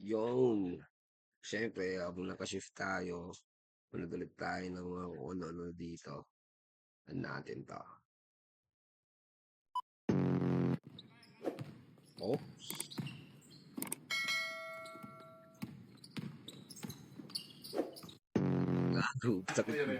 Yung, siyempre, habang naka-shift tayo, manood tayo ng mga kung ano-ano dito. Ano natin to? Oh. Gago, sakit mo.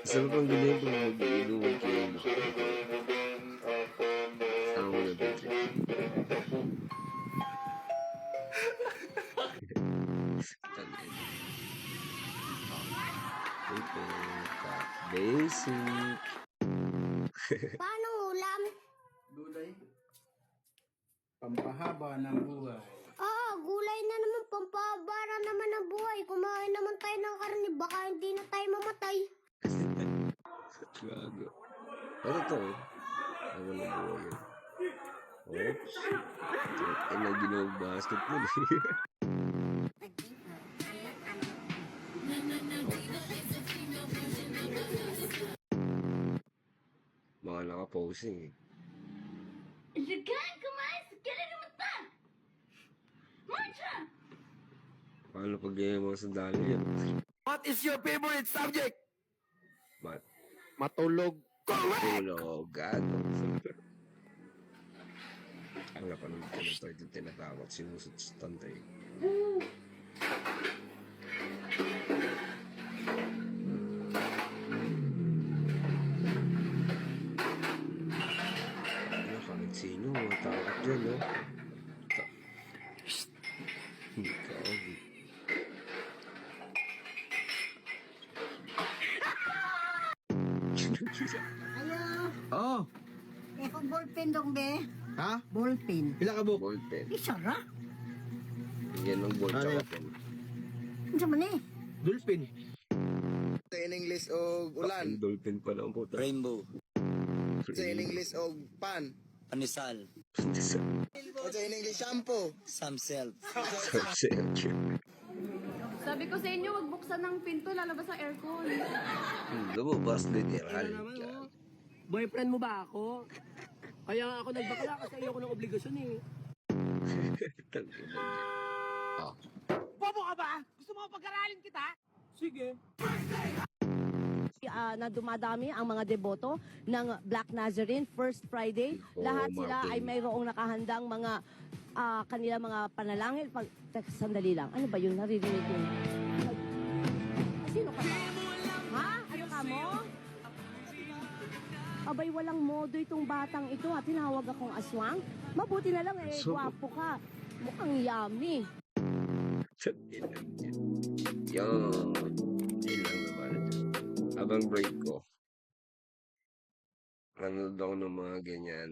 Sarap ang ganyan kung mag-iinuman kayo mo. Sama mo na dito. Ito, basic. Paano ulam? Gulay. Pampahaba ng buhay. Oo, gulay na naman, pampabara naman ang buhay. Kumain naman tayo ng karne, baka hindi na tayo mamatay. Gago. Ano to? Ano na buhay yun? Oops. Ito na ginawag basketball. Mga naka-posing eh. Paano pag ganyan mga sandali yan? What is your favorite subject? Mat. Matulog. Tulog. Gago. Ang napanood ko na ito tinatawag sinusutstan tayo. Ano ka nagsinyo? Mga takot dyan, no? Ikaw. Ayo, Oh, eko ballpen dong be. ha? Ballpen. Pila ka book? Ballpen. Isara? Yan ang ball Ano tsaka yan? pen. Ano man eh? Dolphin. In English og ulan. Ang dolphin pa lang po. Rainbow, Sa in English og pan. panisal, O sa in English shampoo. samself. Sabi ko sa inyo, wag buksan ng pinto, lalabas ang aircon. Lumabas literal. Ano naman, oh. Boyfriend mo ba ako? Kaya nga ako nagbakla kasi ayoko ng obligasyon eh. Oh. Bobo ka ba? Gusto mo pag-aralin kita? Sige. Na dumadami ang mga deboto ng Black Nazarene First Friday. Oh, Lahat sila Martin. ay mayroong nakahandang mga kanila mga panalangin. Teka, sandali lang. Ano ba yun? Naririnig yun. Sino ka ba? Ha? Ano ka mo? Abay, walang modo itong batang ito. Tinawag akong aswang. Mabuti na lang eh, So- gwapo ka. Mukhang yummy. Yung yun lang naman. Habang break ko, nanonood ako ng mga ganyan.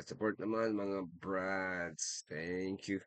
Support naman mga brads. Thank you.